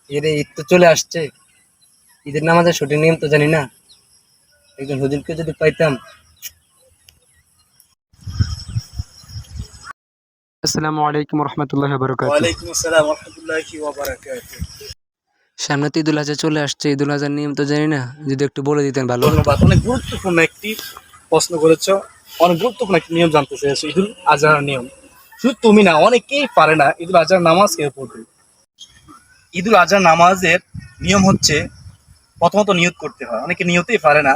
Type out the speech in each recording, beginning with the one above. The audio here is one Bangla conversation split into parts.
এর ঈদ তো চলে আসছে, ঈদের নামাজের সঠিক নিয়ম তো জানি না। একজন হুজুরকে যদি পাইতাম। আসসালামু আলাইকুম রহমতুল্লাহ বারকাতুহু। ওয়ালাইকুম আসসালাম ওয়া রাহমাতুল্লাহি ওয়া বারাকাতুহু। সামনে তো ঈদুল আজহা চলে আসছে, ঈদুল আজহার নিয়ম তো জানি না, যদি একটু বলে দিতেন ভালো হতো। ধন্যবাদ, অনেক গুরুত্বপূর্ণ একটি প্রশ্ন করেছো। অনেক গুরুত্বপূর্ণ একটি নিয়ম জানতে চেয়েছো, ঈদুল আজহার নিয়ম। শুধু তুমি না, অনেকেই পারে না ঈদুল আজহার নামাজ কে পড়বে। ঈদুল আজহার নামাজের নিয়ম হচ্ছে প্রথমত নিয়ত করতে হয়, অনেকে নিয়তেই পারে না।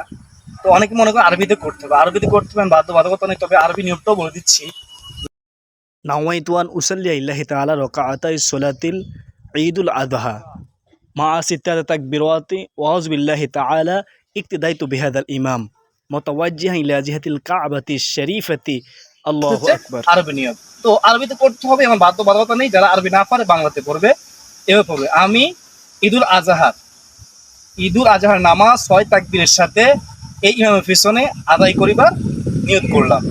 তো অনেকে মনে করে আরবিতে করতে হবে, আরবিতে করতে হবে বাধ্যবাধকতা নেই, তবে আরবি নিয়মটাও বলে দিচ্ছি। নাওয়াইতু আন উসাল্লিয়া লিল্লাহি তাআলা রাকাআতাই সলাতিল ঈদুল আযহা মা সিত্তাতি তাকবীরাতি ওয়া আউযু বিল্লাহি তাআলা ইক্তিদাইতু বিহাদাল ইমাম মুতাওয়াজ্জিহান ইলা জিহাতিল কাবাতি শরীফাতি আল্লাহু আকবার। আরবি নিয়ম তো আরবিতে করতে হবে, এমন বাধ্যবাধকতা নেই। যারা আরবি না পারে বাংলাতে পড়বে, এভাবে পড়বে। আমি ঈদুল আজহার নামাজ ৬ তাকবীরের সাথে এই ইমামের পিছনে আদায় করিবার নিয়ত করলাম।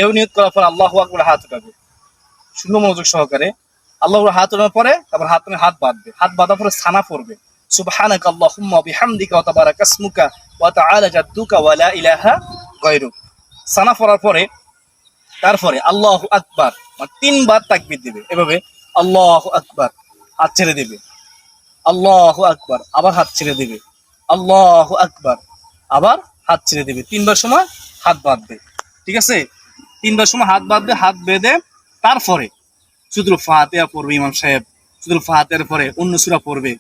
এও নিয়ত করার পর আল্লাহু আকবার হাত উঠাবে, শুভ মনোযোগ সহকারে। আল্লাহর হাত ওঠানোর পরে তারপর হাত বাঁধবে, হাত বাঁধার পরে সানা পড়বে, সুবহানাকা আল্লাহুম্মা ওয়া বিহামদিকা ওয়া তাবারাকা ইসমুকা ওয়া তাআলা জাদ্দুকা ওয়া লা ইলাহা গায়রুক। সানা পড়ার পরে তারপরে আল্লাহু আকবার মানে ৩ বার তাকবীর দিবে। এভাবে আল্লাহু আকবার, হাত ছেড়ে দিবে, আল্লাহু আকবার, আবার হাত ছেড়ে দিবে, আল্লাহু আকবার, আবার হাত ছেড়ে দিবে। ৩ বার সময় হাত বাঁধবে, ঠিক আছে? ৩ বার সময় হাত বাঁধবে। হাত বেঁধে তারপরে সূরাতুল ফাতিহা পড়বে ইমাম সাহেব। সূরাতুল ফাতিহার পরে অন্য সূরা পড়বে।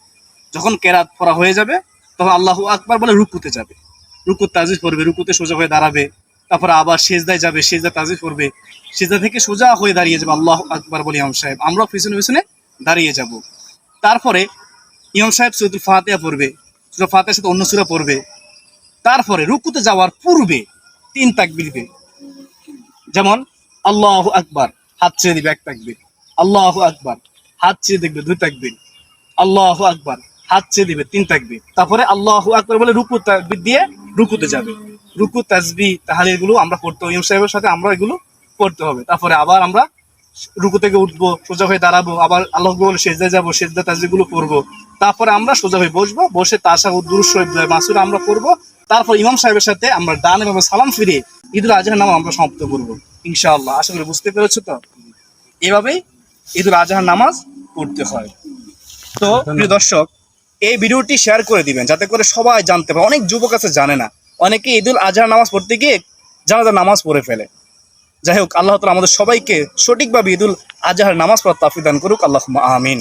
যখন কেরাত পড়া হয়ে যাবে তখন আল্লাহু আকবার বলে রুকুতে যাবে, রুকুত তাজিজ পড়বে, রুকুতে সোজা হয়ে দাঁড়াবে। তারপরে আবার সেজদায় যাবে, সেজদা তাজিজ পড়বে, সেজদা থেকে সোজা হয়ে দাঁড়িয়ে যাবে আল্লাহু আকবার বলে ইমাম সাহেব। আমরাও পিছনে পিছনে দাঁড়িয়ে যাব। তারপরে ইমাম সাহেব সূরাতুল ফাতিহা পড়বে, সূরা ফাতিহার সাথে অন্য সূরা পড়বে। তারপরে রুকুতে যাওয়ার পূর্বে ৩ তাকবীর দিবে। যেমন আল্লাহু আকবার, হাত ছেড়ে দিবে ১ তাকবীর, আল্লাহু আকবার, হাত ছেড়ে দেখবে ২ তাকবীর, আল্লাহু আকবার, হাত ছেড়ে দিবে ৩ তাকবীর। তারপরে আল্লাহু আকবার বলে রুকু তাকবীর দিয়ে রুকুতে যাবে। রুকু তাসবিহ তাহলিল গুলো আমরা পড়তে হবে, ইমাম সাহেবের সাথে আমরা এগুলো পড়তে হবে। তারপরে আবার আমরা রুকু থেকে উঠবো, সোজা হয়ে দাঁড়াবো, আবার আল্লাহু আকবার বলে সেজদায় যাবো, সেজদা তাসবিহ গুলো পড়বো। তারপরে আমরা সোজা হয়ে বসবো, বসে তাশাহুদ দুরূদ শরীফ মাসুরা আমরা পড়বো। তারপর ইমাম সাহেবের সাথে আমরা ডানে বামে সালাম ফিরিয়ে ঈদুল আজহার নাম আমরা সমাপ্ত করবো ইনশাআল্লাহ। আশা করি বুঝতে পেরেছো তো। এভাবেই ঈদুল আজহার নামাজ পড়তে হয়। তো প্রিয় দর্শক, এই ভিডিওটি শেয়ার করে দিবেন যাতে করে সবাই জানতে পারে। অনেক যুবক আছে জানে না, অনেকে ঈদুল আজহার নামাজ পড়তে গিয়ে জানাজার নামাজ পড়ে ফেলে। যাই হোক, আল্লাহ তাআলা আমাদের সবাইকে সঠিকভাবে ঈদুল আজহার নামাজ পড়ার তৌফিক দান করুক। আল্লাহুম্মা আমিন।